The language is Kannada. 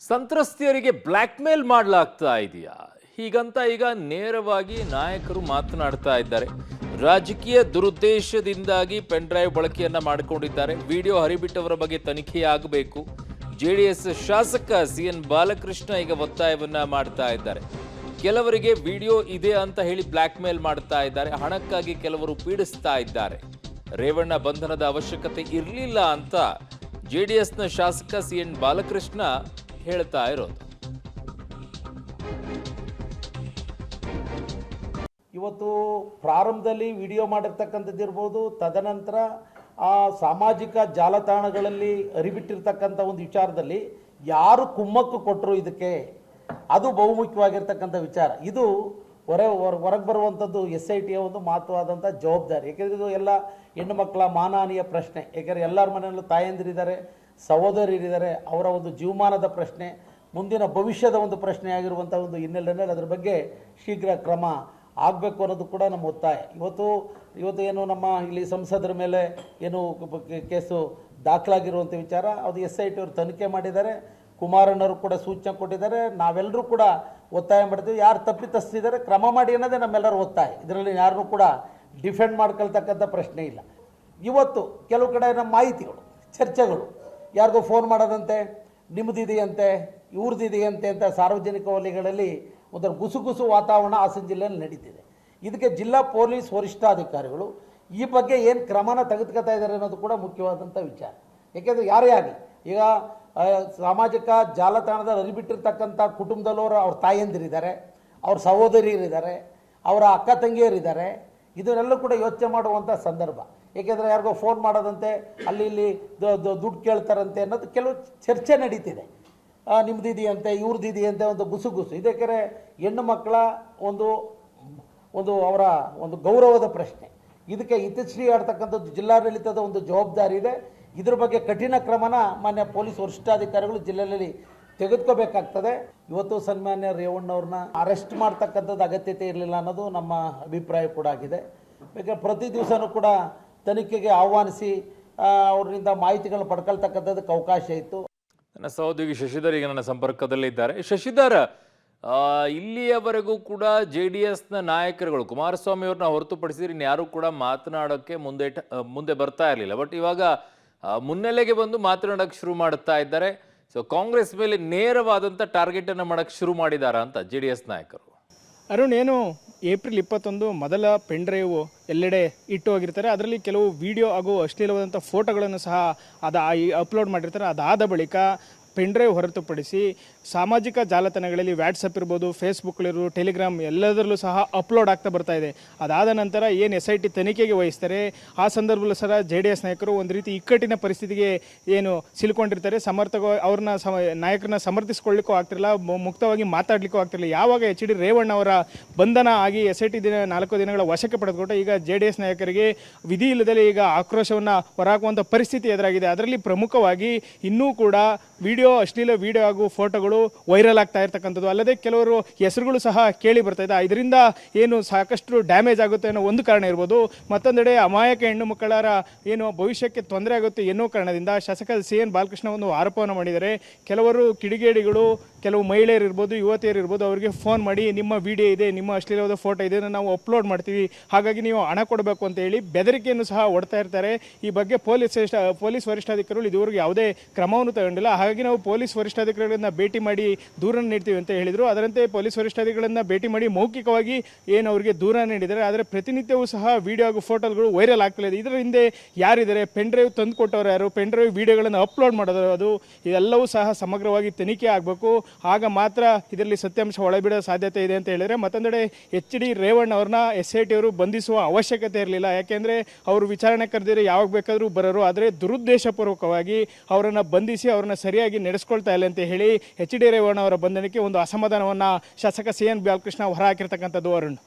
ಸಂತ್ರಸ್ತೆಯರಿಗೆ ಬ್ಲ್ಯಾಕ್ ಮೇಲ್ ಮಾಡಲಾಗ್ತಾ ಇದೆಯಾ? ಹೀಗಂತ ಈಗ ನೇರವಾಗಿ ನಾಯಕರು ಮಾತನಾಡ್ತಾ ಇದ್ದಾರೆ. ರಾಜಕೀಯ ದುರುದ್ದೇಶದಿಂದಾಗಿ ಪೆನ್ ಡ್ರೈವ್ ಬಳಕೆಯನ್ನ ಮಾಡಿಕೊಂಡಿದ್ದಾರೆ. ವಿಡಿಯೋ ಹರಿಬಿಟ್ಟವರ ಬಗ್ಗೆ ತನಿಖೆಯಾಗಬೇಕು. ಜೆಡಿಎಸ್ ಶಾಸಕ ಸಿಎನ್ ಬಾಲಕೃಷ್ಣ ಈಗ ಒತ್ತಾಯವನ್ನ ಮಾಡ್ತಾ ಇದ್ದಾರೆ. ಕೆಲವರಿಗೆ ವಿಡಿಯೋ ಇದೆ ಅಂತ ಹೇಳಿ ಬ್ಲ್ಯಾಕ್ ಮೇಲ್ ಮಾಡ್ತಾ ಇದ್ದಾರೆ. ಹಣಕ್ಕಾಗಿ ಕೆಲವರು ಪೀಡಿಸ್ತಾ ಇದ್ದಾರೆ. ರೇವಣ್ಣ ಬಂಧನದ ಅವಶ್ಯಕತೆ ಇರಲಿಲ್ಲ ಅಂತ ಜೆಡಿಎಸ್ನ ಶಾಸಕ ಸಿಎನ್ ಬಾಲಕೃಷ್ಣ ಹೇಳ್ತಾ ಇರೋದು. ಇವತ್ತು ಪ್ರಾರಂಭದಲ್ಲಿ ವಿಡಿಯೋ ಮಾಡಿರ್ತಕ್ಕಂಥದ್ದು ಇರ್ಬೋದು, ತದನಂತರ ಆ ಸಾಮಾಜಿಕ ಜಾಲತಾಣಗಳಲ್ಲಿ ಹರಿಬಿಟ್ಟಿರ್ತಕ್ಕಂಥ ಒಂದು ವಿಚಾರದಲ್ಲಿ ಯಾರು ಕುಮ್ಮಕ್ಕು ಕೊಟ್ಟರು ಇದಕ್ಕೆ, ಅದು ಬಹುಮುಖ್ಯವಾಗಿರ್ತಕ್ಕಂಥ ವಿಚಾರ. ಇದು ಹೊರಗೆ ಬರುವಂಥದ್ದು SITಯ ಒಂದು ಮಹತ್ವವಾದಂಥ ಜವಾಬ್ದಾರಿ. ಏಕೆಂದರೆ ಇದು ಎಲ್ಲ ಹೆಣ್ಣು ಮಕ್ಕಳ ಮಾನಹಾನಿಯ ಪ್ರಶ್ನೆ. ಏಕೆಂದರೆ ಎಲ್ಲರ ಮನೆಯಲ್ಲೂ ತಾಯಂದಿರಿದ್ದಾರೆ, ಸಹೋದರಿದ್ದಾರೆ, ಅವರ ಒಂದು ಜೀವಮಾನದ ಪ್ರಶ್ನೆ, ಮುಂದಿನ ಭವಿಷ್ಯದ ಒಂದು ಪ್ರಶ್ನೆ ಆಗಿರುವಂಥ ಒಂದು ಹಿನ್ನೆಲೆಯಲ್ಲಿ ಅದರ ಬಗ್ಗೆ ಶೀಘ್ರ ಕ್ರಮ ಆಗಬೇಕು ಅನ್ನೋದು ಕೂಡ ನಮ್ಮ ಒತ್ತಾಯ. ಇವತ್ತು ಏನು ನಮ್ಮ ಇಲ್ಲಿ ಸಂಸದರ ಮೇಲೆ ಏನು ಕೇಸು ದಾಖಲಾಗಿರುವಂಥ ವಿಚಾರ, ಅದು SIT ಅವರು ತನಿಖೆ ಮಾಡಿದ್ದಾರೆ. ಕುಮಾರಣ್ಣವರು ಕೂಡ ಸೂಚನೆ ಕೊಟ್ಟಿದ್ದಾರೆ. ನಾವೆಲ್ಲರೂ ಕೂಡ ಒತ್ತಾಯ ಮಾಡ್ತೀವಿ, ಯಾರು ತಪ್ಪಿತಸ್ಥಿದ್ದಾರೆ ಕ್ರಮ ಮಾಡಿ ಅನ್ನೋದೇ ನಮ್ಮೆಲ್ಲರ ಒತ್ತಾಯ. ಇದರಲ್ಲಿ ಯಾರನ್ನೂ ಕೂಡ ಡಿಫೆಂಡ್ ಮಾಡ್ಕೊಳ್ತಕ್ಕಂಥ ಪ್ರಶ್ನೆ ಇಲ್ಲ. ಇವತ್ತು ಕೆಲವು ಕಡೆ ನಮ್ಮ ಮಾಹಿತಿಗಳು, ಚರ್ಚೆಗಳು, ಯಾರಿಗೂ ಫೋನ್ ಮಾಡೋದಂತೆ, ನಿಮ್ಮದಿದೆಯಂತೆ, ಇವ್ರದ್ದಿದೆಯಂತೆ ಅಂತ ಸಾರ್ವಜನಿಕ ವಲಯಗಳಲ್ಲಿ ಒಂಥರ ಗುಸುಗುಸು ವಾತಾವರಣ ಹಾಸನ ಜಿಲ್ಲೆಯಲ್ಲಿ ನಡೀತಿದೆ. ಇದಕ್ಕೆ ಜಿಲ್ಲಾ ಪೊಲೀಸ್ ವರಿಷ್ಠಾಧಿಕಾರಿಗಳು ಈ ಬಗ್ಗೆ ಏನು ಕ್ರಮನ ತೆಗೆದುಕೊಳ್ತಾ ಇದ್ದಾರೆ ಅನ್ನೋದು ಕೂಡ ಮುಖ್ಯವಾದಂಥ ವಿಚಾರ. ಏಕೆಂದರೆ ಯಾರೇ ಆಗಲಿ, ಈಗ ಸಾಮಾಜಿಕ ಜಾಲತಾಣದಲ್ಲಿ ಹರಿಬಿಟ್ಟಿರ್ತಕ್ಕಂಥ ಕುಟುಂಬದಲ್ಲವರು ಅವ್ರ ತಾಯಂದಿರಿದ್ದಾರೆ, ಅವ್ರ ಸಹೋದರಿಯರಿದ್ದಾರೆ, ಅವರ ಅಕ್ಕ ತಂಗಿಯರಿದ್ದಾರೆ. ಇದನ್ನೆಲ್ಲ ಕೂಡ ಯೋಚನೆ ಮಾಡುವಂಥ ಸಂದರ್ಭ. ಏಕೆಂದರೆ ಯಾರಿಗೋ ಫೋನ್ ಮಾಡೋದಂತೆ, ಅಲ್ಲಿ ಇಲ್ಲಿ ದುಡ್ಡು ಕೇಳ್ತಾರಂತೆ ಅನ್ನೋದು ಕೆಲವು ಚರ್ಚೆ ನಡೀತಿದೆ. ನಿಮ್ಮದಿದೆಯಂತೆ, ಇವ್ರದ್ದಿದೆಯಂತೆ ಒಂದು ಗುಸುಗುಸು. ಇದಕ್ಕೆ ಹೆಣ್ಣು ಮಕ್ಕಳ ಒಂದು ಅವರ ಒಂದು ಗೌರವದ ಪ್ರಶ್ನೆ. ಇದಕ್ಕೆ ಹಿತಶ್ರೀ ಆಡ್ತಕ್ಕಂಥದ್ದು ಜಿಲ್ಲಾಡಳಿತದ ಒಂದು ಜವಾಬ್ದಾರಿ ಇದೆ. ಇದ್ರ ಬಗ್ಗೆ ಕಠಿಣ ಕ್ರಮನ ಮಾನ್ಯ ಪೊಲೀಸ್ ವರಿಷ್ಠಾಧಿಕಾರಿಗಳು ಜಿಲ್ಲೆಯಲ್ಲಿ ತೆಗೆದುಕೋಬೇಕಾಗ್ತದೆ. ಇವತ್ತು ಸನ್ಮಾನ್ಯ ರೇವಣ್ಣವ್ರನ್ನ ಅರೆಸ್ಟ್ ಮಾಡ್ತಕ್ಕಂಥದ್ದು ಅಗತ್ಯತೆ ಇರಲಿಲ್ಲ ಅನ್ನೋದು ನಮ್ಮ ಅಭಿಪ್ರಾಯ ಕೂಡ ಆಗಿದೆ. ಬೇಕಾದ್ರೆ ಪ್ರತಿ ದಿವಸನೂ ಕೂಡ ತನಿಖೆಗೆ ಆಹ್ವಾನಿಸಿ ಅವರಿಂದ ಮಾಹಿತಿಗಳನ್ನು ಪಡ್ಕೊಳ್ತಕ್ಕಂಥದ್ದಕ್ಕೆ ಅವಕಾಶ ಇತ್ತು. ನನ್ನ ಸಹೋದ್ಯೋಗಿ ಶಶಿಧರ್ ಈಗ ನನ್ನ ಸಂಪರ್ಕದಲ್ಲಿದ್ದಾರೆ. ಶಶಿಧರ್, ಇಲ್ಲಿಯವರೆಗೂ ಕೂಡ JDSನ ನಾಯಕರುಗಳು ಕುಮಾರಸ್ವಾಮಿ ಅವ್ರನ್ನ ಹೊರತುಪಡಿಸಿದ್ರೆ ಇನ್ಯಾರೂ ಕೂಡ ಮಾತನಾಡೋಕ್ಕೆ ಮುಂದೆ ಬರ್ತಾ ಇರಲಿಲ್ಲ. ಬಟ್ ಇವಾಗ ಮುನ್ನೆಲೆಗೆ ಬಂದು ಮಾತನಾಡೋಕ್ಕೆ ಶುರು ಮಾಡ್ತಾ ಇದ್ದಾರೆ. ಸೊ ಕಾಂಗ್ರೆಸ್ ಮೇಲೆ ನೇರವಾದಂಥ ಟಾರ್ಗೆಟ್ ಅನ್ನು ಮಾಡೋಕ್ಕೆ ಶುರು ಮಾಡಿದಾರಾ ಅಂತ JDS ನಾಯಕರು? ಅರುಣ್, ಏನು ಏಪ್ರಿಲ್ 21 ಮೊದಲ ಪೆನ್ ಡ್ರೈವ್ ಎಲ್ಲೆಡೆ ಇಟ್ಟು ಹೋಗಿರ್ತಾರೆ. ಅದರಲ್ಲಿ ಕೆಲವು ವಿಡಿಯೋ ಹಾಗೂ ಅಶ್ಲೀಲವಾದಂಥ ಫೋಟೋಗಳನ್ನು ಸಹ ಅಪ್ಲೋಡ್ ಮಾಡಿರ್ತಾರೆ. ಅದಾದ ಬಳಿಕ ಪೆನ್ ಡ್ರೈವ್ ಹೊರತುಪಡಿಸಿ ಸಾಮಾಜಿಕ ಜಾಲತಾಣಗಳಲ್ಲಿ ವಾಟ್ಸಪ್ ಇರ್ಬೋದು, ಫೇಸ್ಬುಕ್ಗಳಿರ್ಬೋದು, ಟೆಲಿಗ್ರಾಮ್ ಎಲ್ಲದರಲ್ಲೂ ಸಹ ಅಪ್ಲೋಡ್ ಆಗ್ತಾ ಬರ್ತಾ ಇದೆ. ಅದಾದ ನಂತರ ಏನು SIT ತನಿಖೆಗೆ ವಹಿಸ್ತಾರೆ, ಆ ಸಂದರ್ಭದಲ್ಲೂ ಸಹ JDS ನಾಯಕರು ಒಂದು ರೀತಿ ಇಕ್ಕಟ್ಟಿನ ಪರಿಸ್ಥಿತಿಗೆ ಏನು ಸಿಲ್ಕೊಂಡಿರ್ತಾರೆ. ಅವ್ರನ್ನ ನಾಯಕರನ್ನ ಸಮರ್ಥಿಸ್ಕೊಳ್ಳಿಕ್ಕೂ ಆಗ್ತಿರಲಿಲ್ಲ, ಮುಕ್ತವಾಗಿ ಮಾತಾಡಲಿಕ್ಕೂ ಆಗ್ತಿರಲಿಲ್ಲ. ಯಾವಾಗ HD ರೇವಣ್ಣ ಅವರ ಬಂಧನ ಆಗಿ SIT 4 ದಿನಗಳ ವಶಕ್ಕೆ ಪಡೆದುಕೊಟ್ಟು ಈಗ JDS ನಾಯಕರಿಗೆ ವಿಧಿ ಇಲ್ಲದೆ ಈಗ ಆಕ್ರೋಶವನ್ನು ಹೊರಹಾಕುವಂಥ ಪರಿಸ್ಥಿತಿ ಎದುರಾಗಿದೆ. ಅದರಲ್ಲಿ ಪ್ರಮುಖವಾಗಿ ಇನ್ನೂ ಕೂಡ ಅಶ್ಲೀಲ ವಿಡಿಯೋ ಹಾಗೂ ಫೋಟೋಗಳು ವೈರಲ್ ಆಗ್ತಾ ಇರ್ತಕ್ಕಂಥದ್ದು, ಅಲ್ಲದೆ ಕೆಲವರು ಹೆಸರುಗಳು ಸಹ ಕೇಳಿ ಬರ್ತಾ ಇದೆ. ಇದರಿಂದ ಏನು ಸಾಕಷ್ಟು ಡ್ಯಾಮೇಜ್ ಆಗುತ್ತೆ ಅನ್ನೋ ಒಂದು ಕಾರಣ ಇರ್ಬೋದು. ಮತ್ತೊಂದೆಡೆ ಅಮಾಯಕ ಹೆಣ್ಣು ಮಕ್ಕಳರ ಏನು ಭವಿಷ್ಯಕ್ಕೆ ತೊಂದರೆ ಆಗುತ್ತೆ ಎನ್ನೋ ಕಾರಣದಿಂದ ಶಾಸಕ CN ಬಾಲಕೃಷ್ಣ ಒಂದು ಆರೋಪವನ್ನು ಮಾಡಿದ್ದಾರೆ. ಕೆಲವರು ಕಿಡಿಗೇಡಿಗಳು, ಕೆಲವು ಮಹಿಳೆಯರಿರ್ಬೋದು, ಯುವತಿಯರಿರ್ಬೋದು, ಅವರಿಗೆ ಫೋನ್ ಮಾಡಿ ನಿಮ್ಮ ವಿಡಿಯೋ ಇದೆ, ನಿಮ್ಮ ಅಶ್ಲೀಲವಾದ ಫೋಟೋ ಇದೆ, ನಾವು ಅಪ್ಲೋಡ್ ಮಾಡ್ತೀವಿ, ಹಾಗಾಗಿ ನೀವು ಹಣ ಕೊಡಬೇಕು ಅಂತ ಹೇಳಿ ಬೆದರಿಕೆಯನ್ನು ಸಹ ಒಡ್ತಾ ಇರ್ತಾರೆ. ಈ ಬಗ್ಗೆ ಪೊಲೀಸ್ ವರಿಷ್ಠಾಧಿಕಾರಿಗಳು ಇದುವರೆಗೂ ಯಾವುದೇ ಕ್ರಮವನ್ನು ತಗೊಂಡಿಲ್ಲ. ಹಾಗಾಗಿ ನಾವು ಪೊಲೀಸ್ ವರಿಷ್ಠಾಧಿಕಾರಿಗಳನ್ನ ಭೇಟಿ ಮಾಡಿ ದೂರನ್ನು ನೀಡ್ತೀವಿ ಅಂತ ಹೇಳಿದರು. ಅದರಂತೆ ಪೊಲೀಸ್ ವರಿಷ್ಠಾಧಿಕಾರಿಗಳನ್ನ ಭೇಟಿ ಮಾಡಿ ಮೌಖಿಕವಾಗಿ ಏನು ಅವರಿಗೆ ದೂರ ನೀಡಿದ್ದಾರೆ. ಆದರೆ ಪ್ರತಿನಿತ್ಯವೂ ಸಹ ವಿಡಿಯೋ ಹಾಗೂ ಫೋಟೋಗಳು ವೈರಲ್ ಆಗ್ತಿದೆ. ಇದರ ಹಿಂದೆ ಯಾರಿದ್ದಾರೆ, ಪೆನ್ ಡ್ರೈವ್ ತಂದು ಕೊಟ್ಟವರು ಯಾರು, ಪೆನ್ ಡ್ರೈವ್ ವಿಡಿಯೋಗಳನ್ನು ಅಪ್ಲೋಡ್ ಮಾಡೋದು ಅದು, ಇದೆಲ್ಲವೂ ಸಹ ಸಮಗ್ರವಾಗಿ ತನಿಖೆ ಆಗಬೇಕು. ಆಗ ಮಾತ್ರ ಇದರಲ್ಲಿ ಸತ್ಯಾಂಶ ಒಳಬಿಡೋ ಸಾಧ್ಯತೆ ಇದೆ ಅಂತ ಹೇಳಿದರೆ, ಮತ್ತೊಂದೆಡೆ HD ರೇವಣ್ಣ ಅವ್ರನ್ನ SIT ಅವರು ಬಂಧಿಸುವ ಅವಶ್ಯಕತೆ ಇರಲಿಲ್ಲ. ಯಾಕೆಂದರೆ ಅವರು ವಿಚಾರಣೆ ಕರೆದಿದ್ರೆ ಯಾವಾಗ ಬೇಕಾದರೂ ಬರೋರು. ಆದರೆ ದುರುದ್ದೇಶಪೂರ್ವಕವಾಗಿ ಅವರನ್ನು ಬಂಧಿಸಿ ಅವ್ರನ್ನ ಸರಿಯಾಗಿ ನಡೆಸ್ಕೊಳ್ತಾ ಇಲ್ಲ ಅಂತ ಹೇಳಿ HD ರೇವಣ್ಣ ಅವರ ಬಂಧನಕ್ಕೆ ಒಂದು ಅಸಮಾಧಾನವನ್ನು ಶಾಸಕ CN ಬಾಲಕೃಷ್ಣ ಹೊರಹಾಕಿರ್ತಕ್ಕಂಥದ್ದು. ಅರುಣ್.